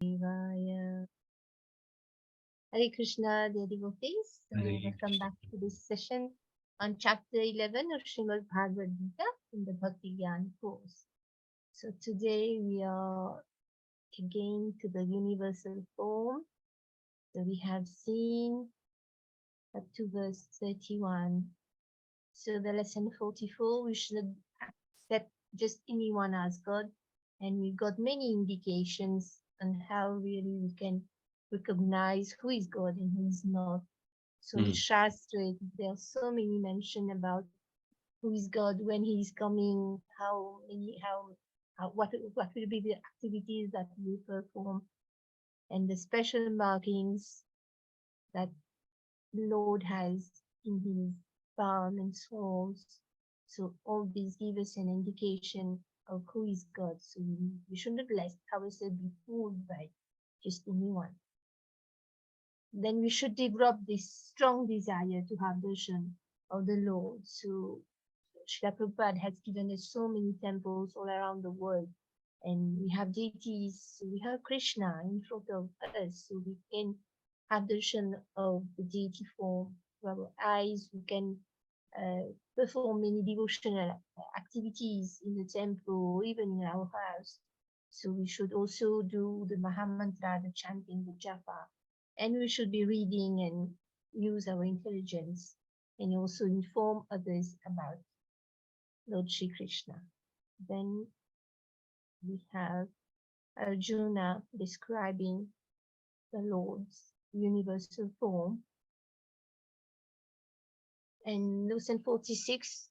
Hare Krishna, dear devotees. So welcome back to this session on chapter 11 of Srimad Bhagavad Gita in the Bhakti Gyan course. So today we are again to the universal form. So we have seen up to verse 31. So the lesson 44, we should accept just anyone as God. And we got many indications on how really we can recognize who is God and who is not. So in Shastra, there are so many mention about who is God, when he is coming, what will be the activities that we perform, and the special markings that the Lord has in his palm and soles. So all these give us an indication of who is God. So we should not let ourselves be fooled by just anyone. Then we should develop this strong desire to have darshan of the Lord. So Srila Prabhupada has given us so many temples all around the world, and we have deities. So we have Krishna in front of us, so we can have darshan of the deity form with our eyes. We can perform many devotional activities in the temple, even in our house. So we should also do the Mahamantra, the chanting, the japa, and we should be reading and use our intelligence and also inform others about Lord Shri Krishna. Then we have Arjuna describing the Lord's universal form. And lesson 46,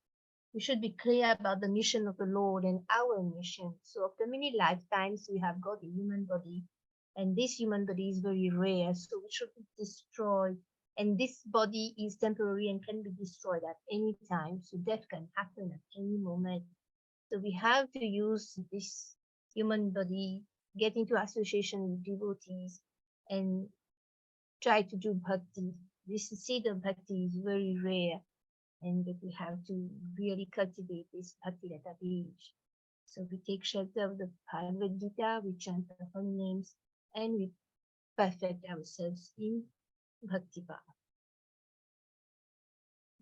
we should be clear about the mission of the Lord and our mission. So after many lifetimes, we have got a human body, and this human body is very rare, so we should destroy. And this body is temporary and can be destroyed at any time, so death can happen at any moment. So we have to use this human body, get into association with devotees, and try to do bhakti. This seed of bhakti is very rare, and we have to really cultivate this bhakti at that age. So we take shelter of the Bhagavad Gita, we chant the holy names, and we perfect ourselves in bhakti bhava.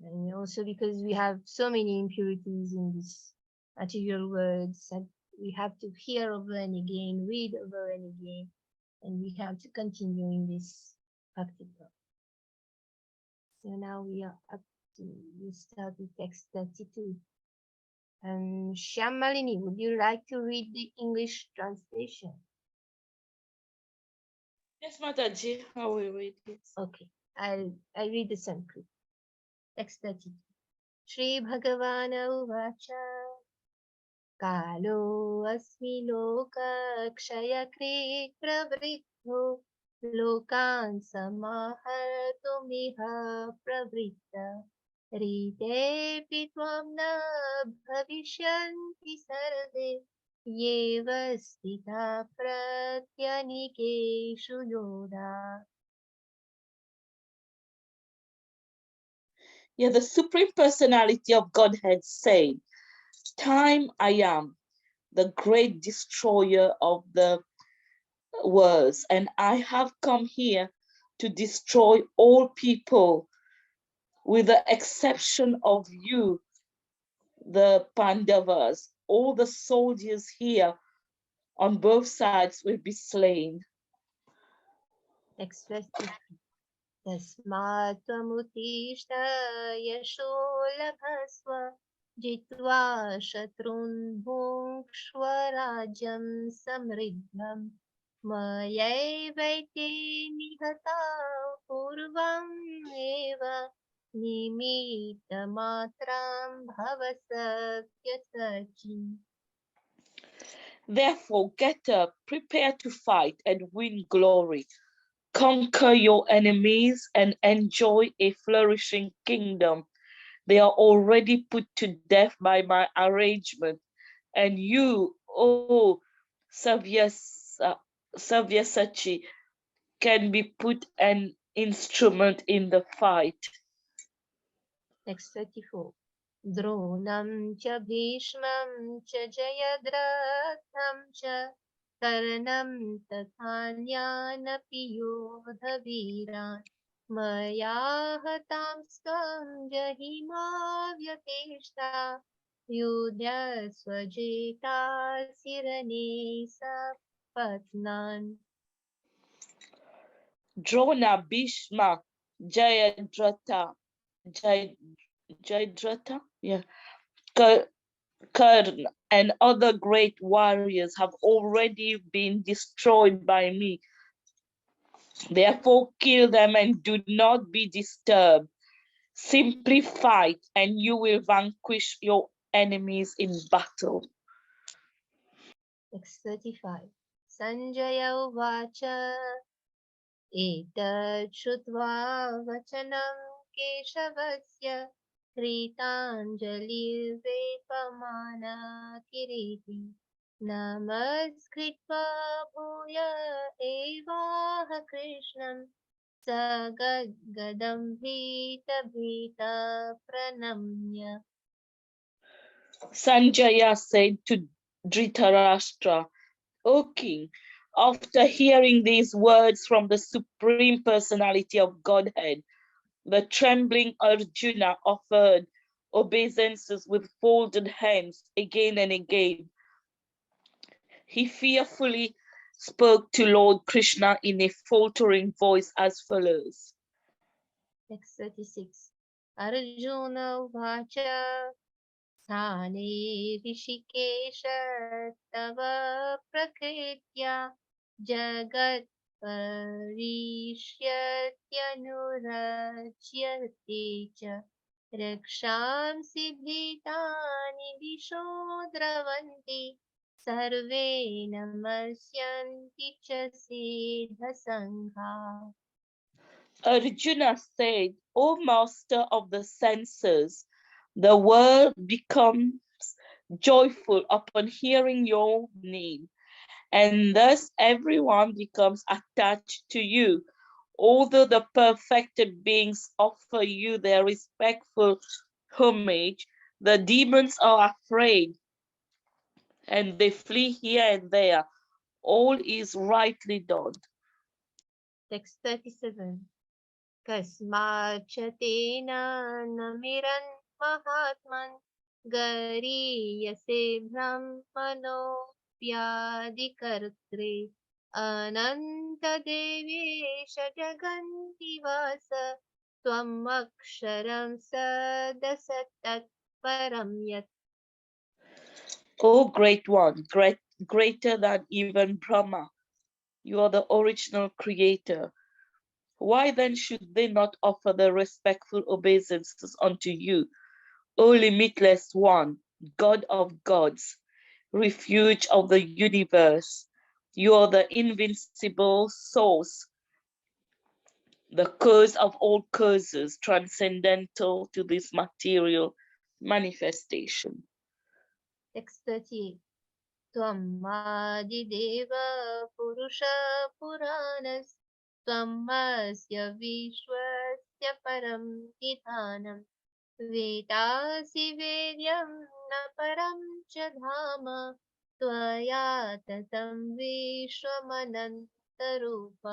And also because we have so many impurities in this material words, that we have to hear over and again, read over and again, and we have to continue in this bhakti bhava. So now we are up to, we start with text 32. Shyamalini, would you like to read the English translation? Yes, Mataji, I will read it. Okay, I'll read the Sanskrit. Text 32. Shri Bhagavana Uvacha Kalo Asmi Loka Kshayakrit Pravritho Lokan Samahartumiha Pravritta Rite Pitvam Na Bhavishyanti Sarade Yeva Stita Pratyanikeshu Yoda. Yeah, the Supreme Personality of Godhead said, "Time I am, the great destroyer of the worlds, and I have come here to destroy all people, with the exception of you, the Pandavas. All the soldiers here on both sides will be slain." Next verse. Tasmat tvamutishta yasho labhasva jitva shatrun bhukshva rajam samriddham mayaivaite nihata purvam eva nimitta matram bhavasatya sachi. Therefore, get up, prepare to fight and win glory. Conquer your enemies and enjoy a flourishing kingdom. They are already put to death by my arrangement, and you, O Savyasachi, can be put an instrument in the fight. Next 34. Dronam cha bhishmam cha jayadratham cha कर्णं तथान्यानपि योधवीरान् मया हतां स्वं जहिमा व्यतेष्टा युध्यस्वजेतासि रणे सपत्नान्. Drona, Bhishma, Jayadratha, yeah, Karna, and other great warriors have already been destroyed by me. Therefore, kill them and do not be disturbed. Simply fight, and you will vanquish your enemies in battle. Text 35. Sanjaya Uvacha एतत् श्रुत्वा वचनं केशवस्य कृताञ्जलिर्वेपमाना किरीटी नमस्कृत्वा भूय एवाह कृष्णं स गद्गदं भीतभीतः प्रणम्य. Sanjaya said to Dhritarashtra, O king, after hearing these words from the Supreme Personality of Godhead, the trembling Arjuna offered obeisances with folded hands again and again. He fearfully spoke to Lord Krishna in a faltering voice as follows. Text 36. Arjuna Uvacha स्थाने ऋषिकेश तव प्रकृत्या जगत्परिष्यत्यनुरज्यते च रक्षांसि भीतानि दिशो द्रवन्ति सर्वे नमस्यन्ति च सिद्धसङ्घा. Arjuna said, O master of the senses, the world becomes joyful upon hearing your name, and thus everyone becomes attached to you. Although the perfected beings offer you their respectful homage, the demons are afraid and they flee here and there. All is rightly done. Text 37. कस्माच्च तेन न मिरन् महात्मन् गरीयसे ब्रह्मणोऽप्यादिकर्त्रे अनन्तदेवेश जगन्निवास त्वम् अक्षरं सदसत्तत्परं यत्. O great one, greater than even Brahma, you are the original creator. Why then should they not offer the respectful obeisances unto you, O limitless one, God of gods, refuge of the universe? You are the invincible source, the cause of all causes, transcendental to this material manifestation. Text 38. त्वमादिदेव पुरुष पुराणस् त्वमस्य विश्वस्य परं निधानं वेदासि वेद्यं न परं च धाम त्वया ततं विश्वमनन्तरूप.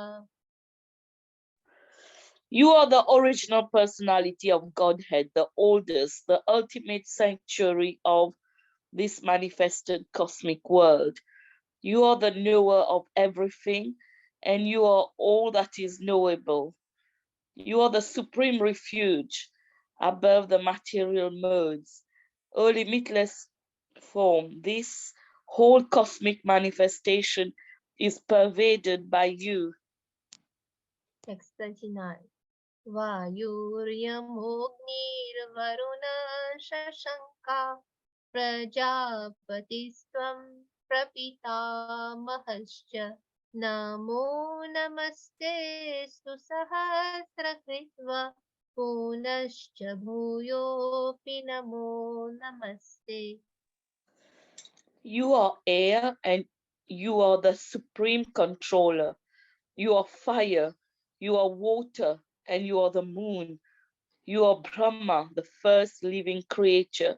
You are the original personality of Godhead, the oldest, the ultimate sanctuary of this manifested cosmic world. You are the knower of everything, and you are all that is knowable. You are the supreme refuge above the material modes. O limitless form, this whole cosmic manifestation is pervaded by you. Text 39. वायुर्यमोऽग्निर्वरुण शशङ्का प्रजापतिस्त्वं प्रपितामहश्च नमो नमस्तेऽस्तु सहस्रकृत्वा पुनश्च भूयोऽपि नमो नमस्ते. You are air and you are the supreme controller. You are fire, you are water, and you are the moon. You are Brahma, the first living creature,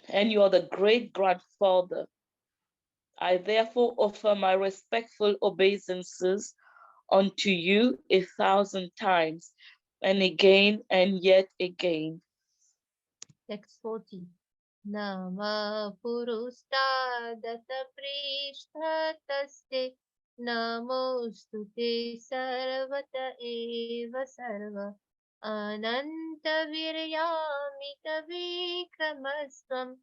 and you are the great grandfather I therefore offer my respectful obeisances unto you 1,000 times, and again and yet again. Text 40. Nama purustadata prishthatasте namostute sarvata eva sarva ananta viryamita vikramasvam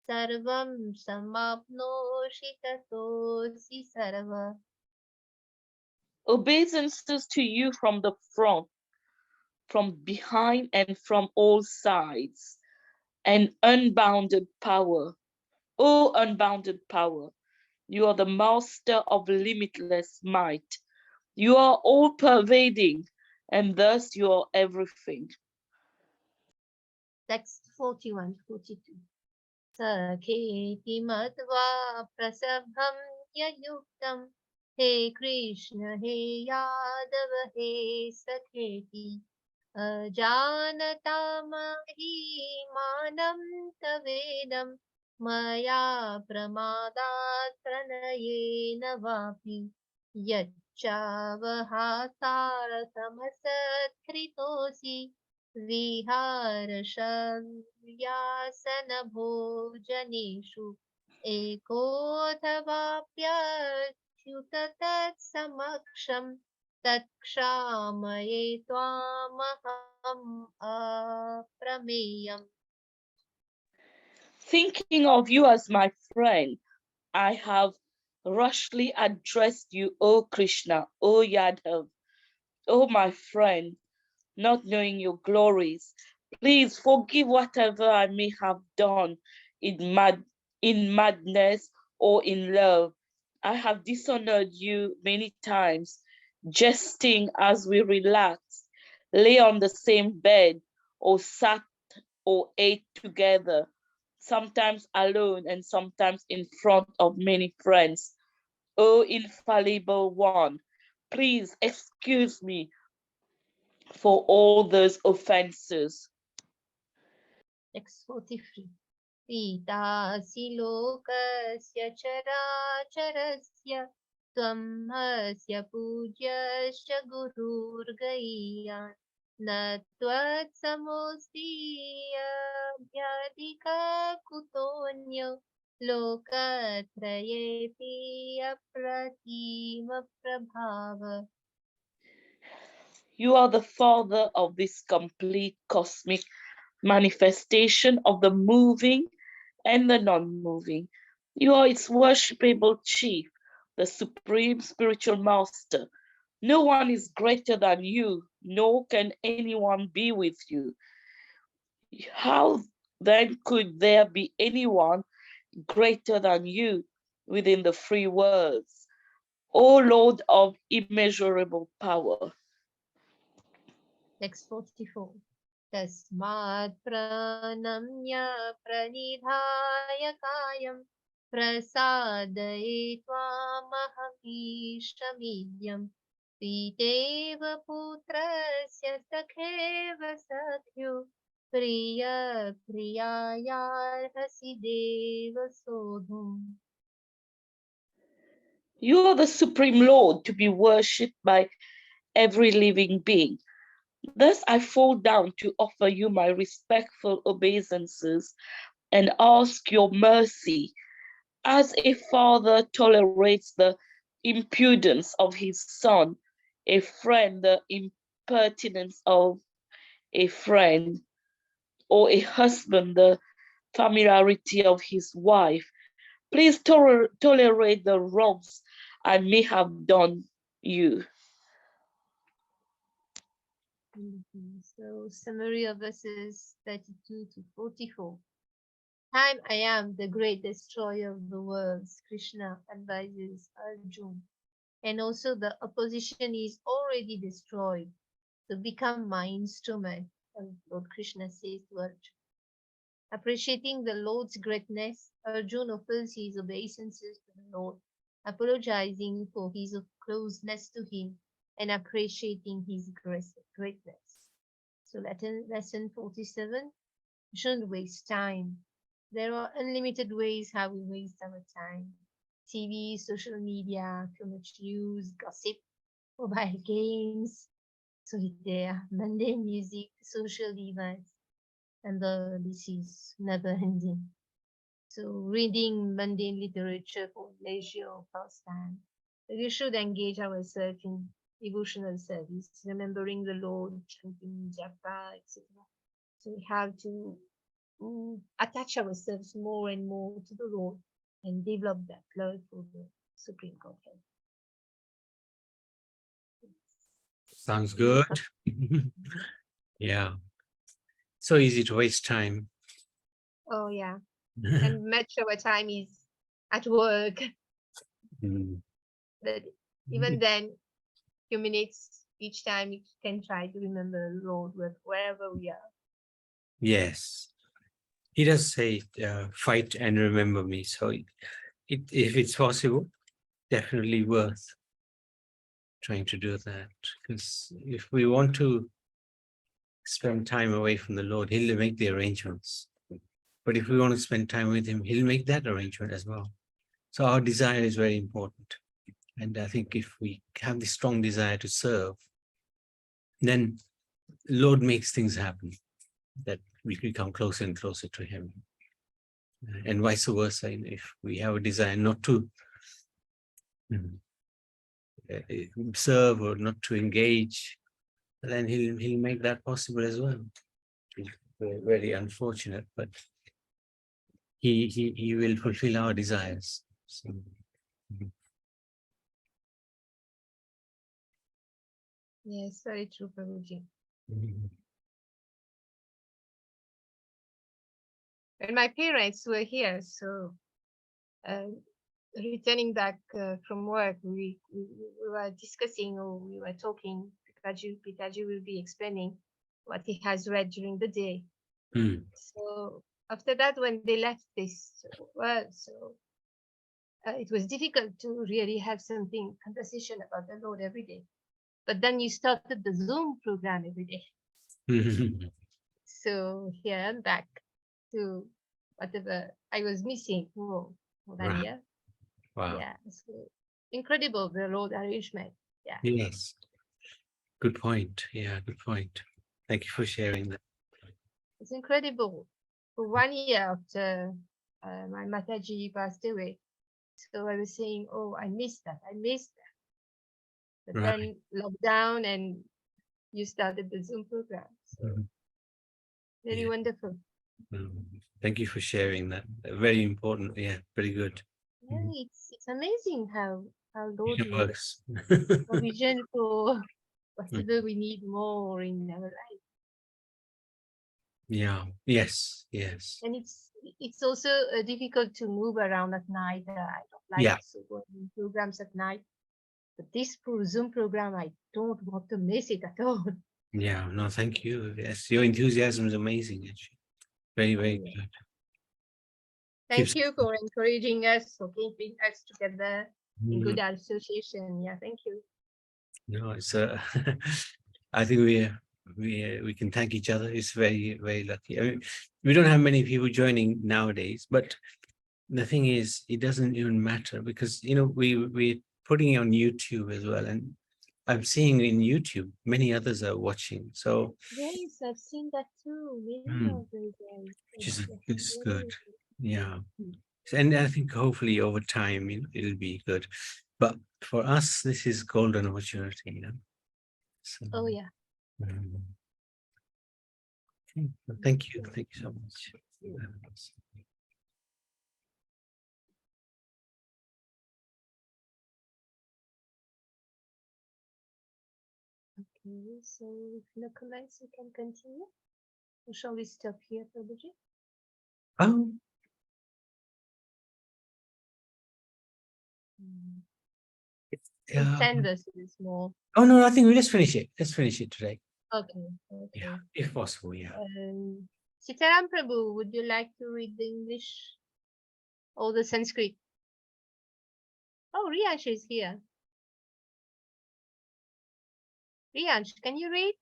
sarvam samapnoshi tatosi sarva. Obeisances to you from the front, from behind, and from all sides, and unbounded power. O unbounded power, you are the master of limitless might. You are all pervading, and thus you are everything. Text 41, 42. Sakheti matva prasabham yayuktam He Krishna He Yadav He Sakheti Janatamahi manam tavedam Maya pramadat pranayena vapi Yachavahasara samasatkritosi विहारशव्यासनभोजनेषु एकोऽथवाप्यच्युत तत्समक्षं तत्क्षामये त्वामहम् अप्रमेयम्. Thinking of you as my friend, I have rashly addressed you, O Krishna, O Yadav, O my friend, not knowing your glories. Please forgive whatever I may have done in madness or in love. I have dishonored you many times, jesting as we relaxed, lay on the same bed, or sat or ate together, sometimes alone and sometimes in front of many friends. O infallible one, please excuse me for all those offenses. Text 43. Pitasi lokasya characharasya Tvam hasya pudyascha gururgaiya Na tvat samosti abhyadika kutonyo Lokatrayepi apratima prabhava. You are the father of this complete cosmic manifestation of the moving and the non-moving. You are its worshipable chief, the supreme spiritual master. No one is greater than you, nor can anyone be with you. How then could there be anyone greater than you within the three worlds? O Lord of immeasurable power. Text 44. Tasmat pranamya pranidhaya kayam prasadaye tvamahamishamidhyam piteva putrasya sakheva sakhyo priya priyayarhasi deva sodhum. You are the supreme Lord to be worshipped by every living being. Thus I fall down to offer you my respectful obeisances and ask your mercy, as a father tolerates the impudence of his son, a friend the impertinence of a friend, or a husband the familiarity of his wife. Please tolerate the wrongs I may have done you. So, summary of verses 32 to 44. Time I am the great destroyer of the worlds, Krishna advises Arjuna. And also the opposition is already destroyed. So become my instrument, as Lord Krishna says to Arjuna. Appreciating the Lord's greatness, Arjuna offers his obeisances to the Lord, apologizing for his closeness to him and appreciating his greatness. So lesson 47, we shouldn't waste time. There are unlimited ways how we waste our time. TV, social media, too much news, gossip, mobile games, solitaire, mundane music, social events, and the list is never ending. So reading mundane literature for leisure or pastime. We should engage ourselves in devotional service, remembering the Lord, chanting japa, etc. So we have to attach ourselves more and more to the Lord and develop that love for the Supreme Godhead. Sounds good. Yeah. So easy to waste time. Oh yeah, and much of our time is at work. Mm. But even then, few minutes each time you can try to remember the Lord wherever we are. Yes. He does say, fight and remember me. So if it's possible, definitely worth trying to do that. Because if we want to spend time away from the Lord, He'll make the arrangements. But if we want to spend time with Him, He'll make that arrangement as well. So our desire is very important. And I think if we have this strong desire to serve, then Lord makes things happen, that we become closer and closer to Him. And vice versa, if we have a desire not to serve or not to engage, then he'll make that possible as well. It's very unfortunate, but he will fulfill our desires. So, Yes, very true, Prabhuji. And my parents were here, so returning back from work, we were discussing, or we were talking. Pitaji will be explaining what he has read during the day. So after that, when they left this world, so it was difficult to really have something conversation about the Lord every day. But then you started the Zoom program every day. So here I'm back to whatever I was missing for that Right. year. Wow. Yeah, so incredible, the road arrangement. Yeah. Yes. Good point. Yeah, good point. Thank you for sharing that. It's incredible. For 1 year after my Mataji passed away, so I was saying, oh, I missed that. I missed that. But Right. then lockdown and you started the Zoom program. So very Yeah. wonderful. Thank you for sharing that. Very important. Yeah, very good. Yeah, it's amazing how Lord It makes works. provision for whatever we need more in our life. Yeah. Yes. Yes. And it's also difficult to move around at night. I don't like Yeah. so going programs at night. But this Zoom program, I don't want to miss it at all. Yeah. No, thank you. Yes, your enthusiasm is amazing. Actually, very, very Yeah. good. Thank you for encouraging us, for keeping us together in good Mm, association. Yeah, thank you. no, it's I think we can thank each other. It's very, very lucky. I mean, we don't have many people joining nowadays, but the thing is, it doesn't even matter because we're putting it on YouTube as well, and I'm seeing in YouTube many others are watching. So Yes, I've seen that too. Many of those guys. which is Yes, it's good. really. Yeah. And I think hopefully over time it'll be good. But for us, this is golden opportunity. So, Oh yeah. okay. Thank you. Thank you so much. Okay, so if no comments, we can continue. Or shall we stop here, Prabhuji? Oh, There's yeah. 10 verses more. Oh no, I think we just finish it. Let's finish it today. Okay, okay. Yeah, if possible. Yeah. Sitaram Prabhu, would you like to read the English or the Sanskrit? Oh, Riyansh is here. Riyansh, can you read?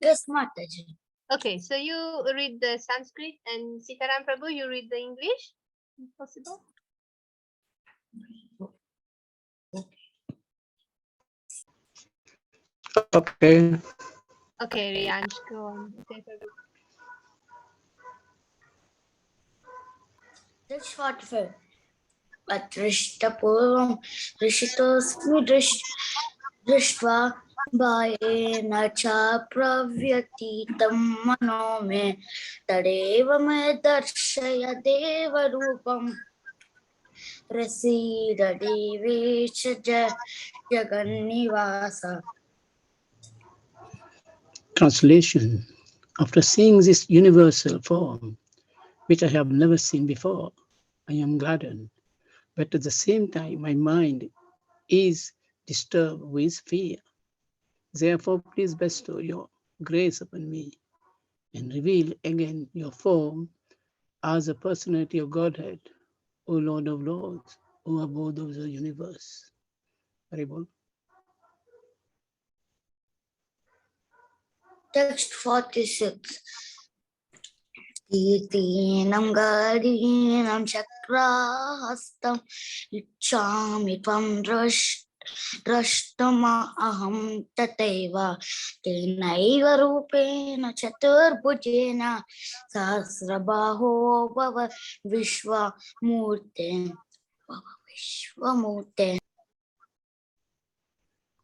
Yes, Mataji. Okay, so you read the Sanskrit and Sitaram Prabhu, you read the English? Possible? Okay. Okay, Riyansh, go on. Take a look. That's 45. Atrishtapuram Rishitosmi Drishtva Bhaena cha pravyatitam mano me Tadeva me darshaya deva rupam Prasida Devecha Jagannivasa. Translation. After seeing this universal form, which I have never seen before, I am gladdened. But at the same time, my mind is disturbed with fear. Therefore, please bestow your grace upon me and reveal again your form as a personality of Godhead, O Lord of Lords, O abode of the universe. Haribol. Text 46. Titinam gadinam chakrahastam ichami tvam drashtama aham tateva tenaiva rupena chaturbhujena sahasrabaho bhava vishwamurte.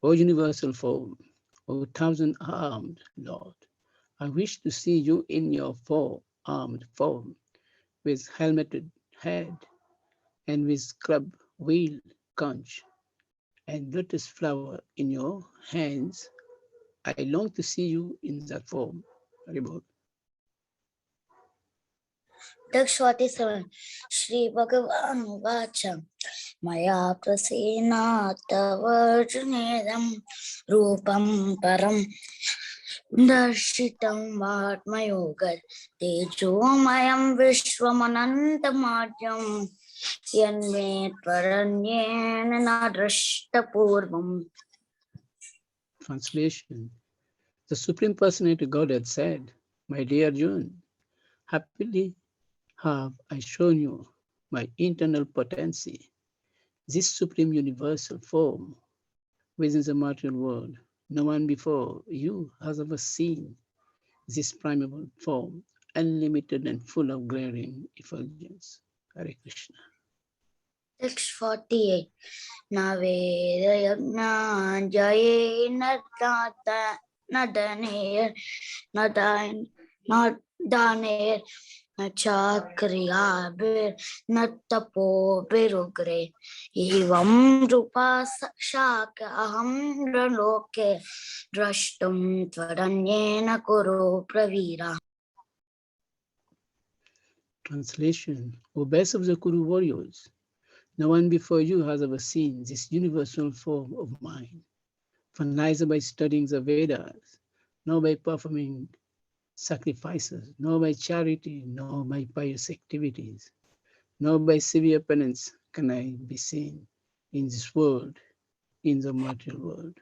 O universal form, O thousand-armed Lord, I wish to see you in your four-armed form, with helmeted head and with scrub wheel conch and lotus flower in your hands. I long to see you in that form. Haribol. Text 47. Shri Bhagavan Vacha Maya Prasena Tavarjanedam Rupam Param Darshitam Vatmayogad Tejomayam Vishwamanantamadyam Yanme Paranyena Nadrashtapurvam. Translation. The Supreme Personality Godhead said, My dear June, happily have I shown you my internal potency, this supreme universal form within the material world. No one before you has ever seen this primeval form, unlimited and full of glaring effulgence. Hare Krishna. Text 48. Navedayagna Jaye Nadata Nadaner Nadaner Nachakriya Bir Natapo Birugre Evam Rupa Shaka Aham Raloke Drashtum Tvaranyena Kuru Pravira. Translation. O best of the Kuru warriors, no one before you has ever seen this universal form of mine, for neither by studying the Vedas, nor by performing sacrifices, nor by charity, nor by pious activities, nor by severe penance can I be seen in this world, in the material world.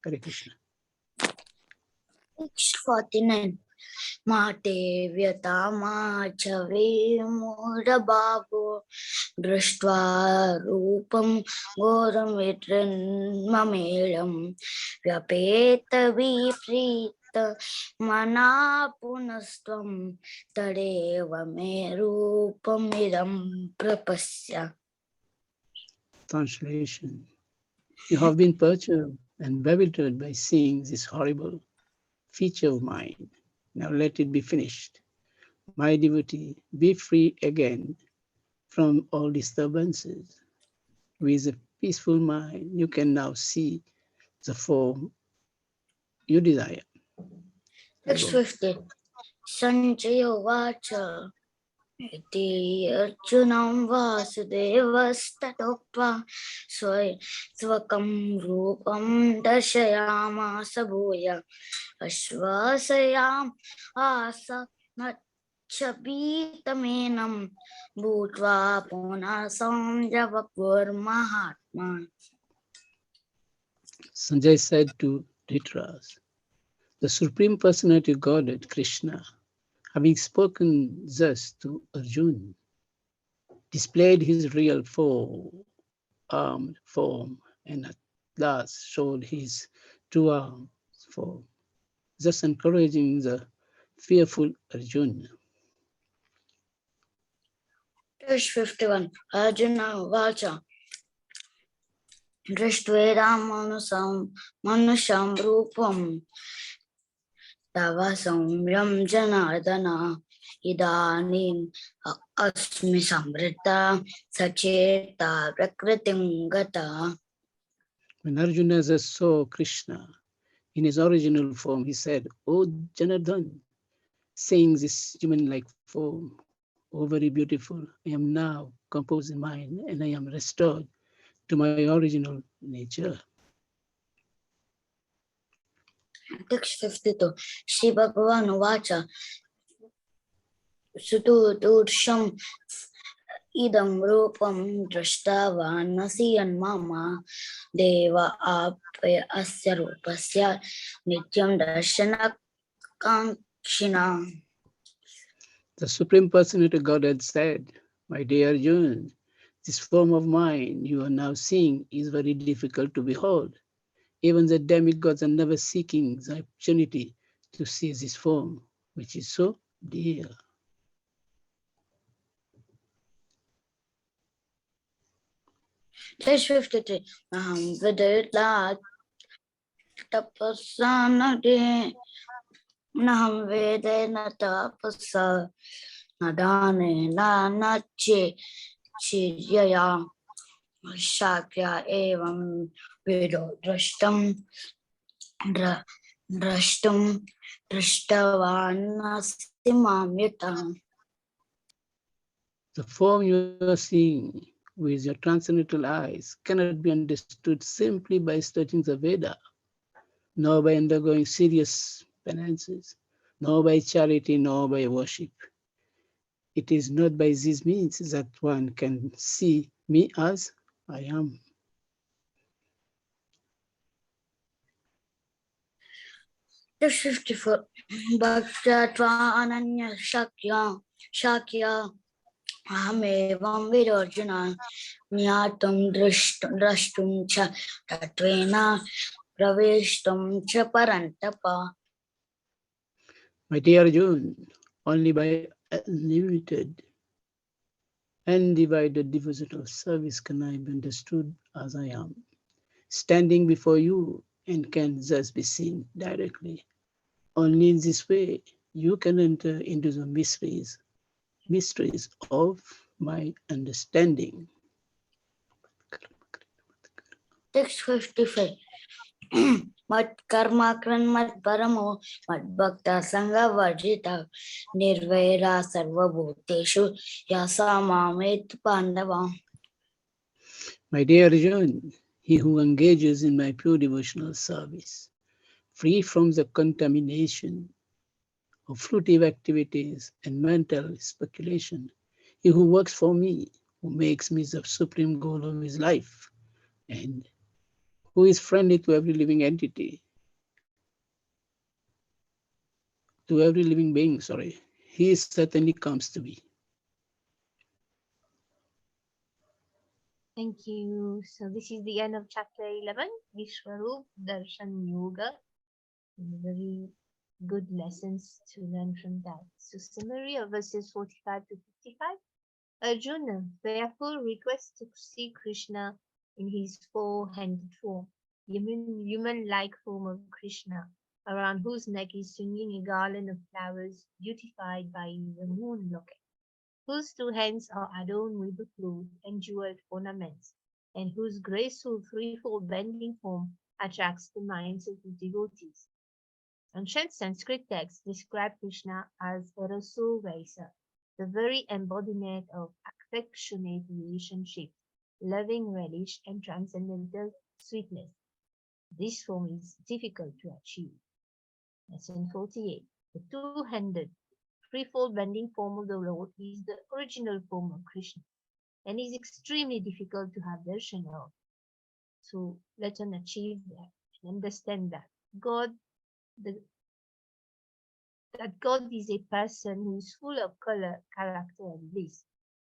Hare Krishna. 49. Mate Vyatama Chave Mudabhavu Drishtva Rupam Goram Vitran Mamelam Vyapeta Viprita Mana Punastvam Tadeva Me Rupam Idam Prapasya. Translation. You have been perturbed and bewildered by seeing this horrible feature of mine. Now let it be finished. My devotee, be free again from all disturbances. With a peaceful mind, you can now see the form you desire. Text 50. Sanjaya Vacha Iti Arjunam Vasudevastatoktva Swakam Rupam Darshayama Sabhuya Ashvasayam Asa Nachabitamenam Bhutva Punasam Javakur Mahatma. Sanjay said to Dhritarashtra, the Supreme Personality of Godhead, Krishna, having spoken thus to Arjuna, displayed his real four-armed form and at last showed his two arms, form, thus encouraging the fearful Arjuna. Text 51. Arjuna Vacha. Drishtvedam manusham rupam tava samyam janardana idanim asmi samrita sacheta prakritim gata. When Arjuna saw Krishna in his original form, he said, "O Janardhan," saying this human-like form, "O very beautiful, I am now composed in mind and I am restored to my original nature." Text 52. Shri Bhagavan Vacha. Sutursham idam rupam drashtavanasi mama deva apya asya rupasya nityam darshana kankshina. The Supreme Personality of Godhead said, "My dear Arjuna, this form of mine you are now seeing is very difficult to behold. Even the demigods are never seeking the opportunity to see this form, which is so dear." Text 53. Vidita tapasanade naham vedena tapasa nadane nanache chiryaya shakya evam vedo drashtum drashtavannasimamyata. The form you are seeing with your transcendental eyes cannot be understood simply by studying the Veda, nor by undergoing serious penances, nor by charity, nor by worship. It is not by these means that one can see me as I am. Text 54. Bhaktatva ananya shakya ahamevam virojana nyatum drashtum cha tatvena praveshtum cha parantapa. My dear Arjuna, only by unlimited, undivided devotional service can I be understood as I am, standing before you, and can thus be seen directly. Only in this way you can enter into the mysteries of my understanding. Text 55. Mat karma kran mat paramo mat bhakta sangha varjita nirvaira sarva bhuteshu yasa mamet pandava. My dear Arjuna, he who engages in my pure devotional service, free from the contamination of fruitive activities and mental speculation, he who works for me, who makes me the supreme goal of his life, and who is friendly to every living entity, to every living being, he certainly comes to me. Thank you. So this is the end of chapter 11, Vishwarup Darshan Yoga. Very good lessons to learn from that. So summary of verses 45 to 55. Arjuna therefore requests to see Krishna in his four-handed form, human-like form of Krishna, around whose neck is swinging a garland of flowers beautified by the moon locket, whose two hands are adorned with the flute and jeweled ornaments, and whose graceful threefold bending form attracts the minds of the devotees. Ancient Sanskrit texts describe Krishna as Raso Vaisa, the very embodiment of affectionate relationship, loving relish, and transcendental sweetness. This form is difficult to achieve. Lesson 48. The two-handed, threefold bending form of the Lord is the original form of Krishna and is extremely difficult to have darshan of. So let us achieve that and understand that God is a person who is full of color, character, and bliss.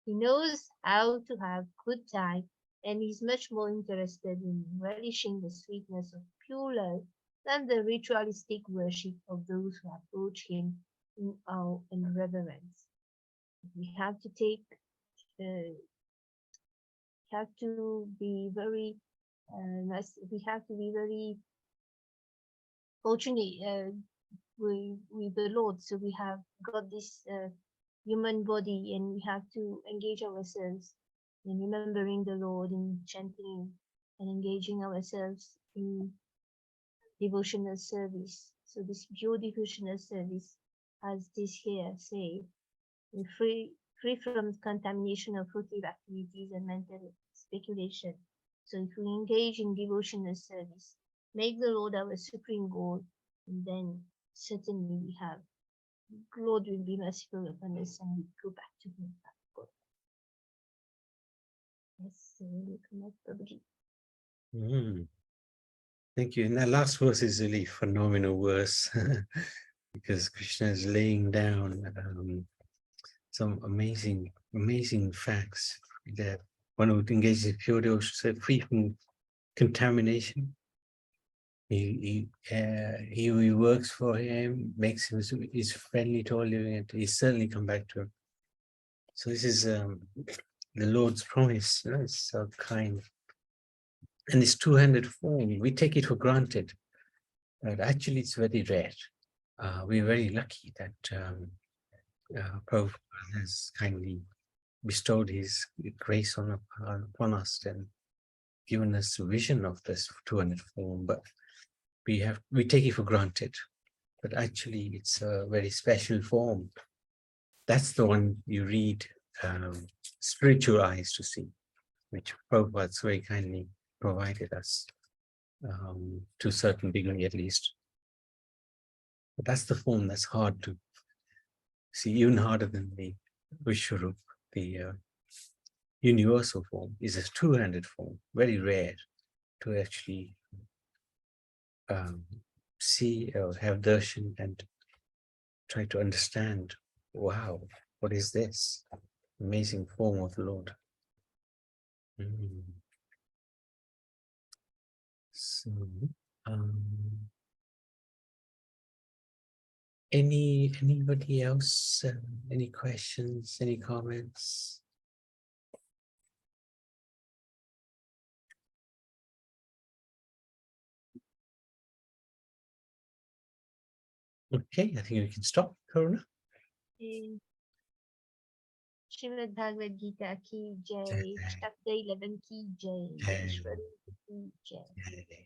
He knows how to have good time and is much more interested in relishing the sweetness of pure love and the ritualistic worship of those who approach him in awe and reverence. We have to take, have to be very, we have to be very fortunate with the Lord. So we have got this human body, and we have to engage ourselves in remembering the Lord, in chanting and engaging ourselves in devotional service. So this pure devotional service, as this here say, free from contamination of fruitive activities and mental speculation. So if we engage in devotional service, make the Lord our supreme goal, and then certainly we have Lord will be merciful upon us, and we go back to him. Yes, so we come up Prabhuji. Mm. Thank you. And that last verse is really phenomenal verse because Krishna is laying down some amazing facts that one who engages in pure devotion, free from contamination. He who works for him, makes him is friendly to all living, and he's certainly come back to him. So this is the Lord's promise. You know, it's so kind. And this two-handed form, we take it for granted, but actually it's very rare. We're very lucky that Prabhupada has kindly bestowed his grace upon us and given us a vision of this two-handed form, but we take it for granted. But actually it's a very special form. That's the one you read spiritual eyes to see, which Prabhupada's very kindly provided us to a certain degree at least. But that's the form that's hard to see, even harder than the Vishwarup, the universal form, is a two-handed form, very rare to actually see or have darshan and try to understand, wow, what is this amazing form of the Lord? So, anybody else? Any questions? Any comments? Okay, I think we can stop, Karuna. Srimad Bhagavad Gita ki jai, chapter 11 ki jai, Jai. Ishwari ki jai. Yay.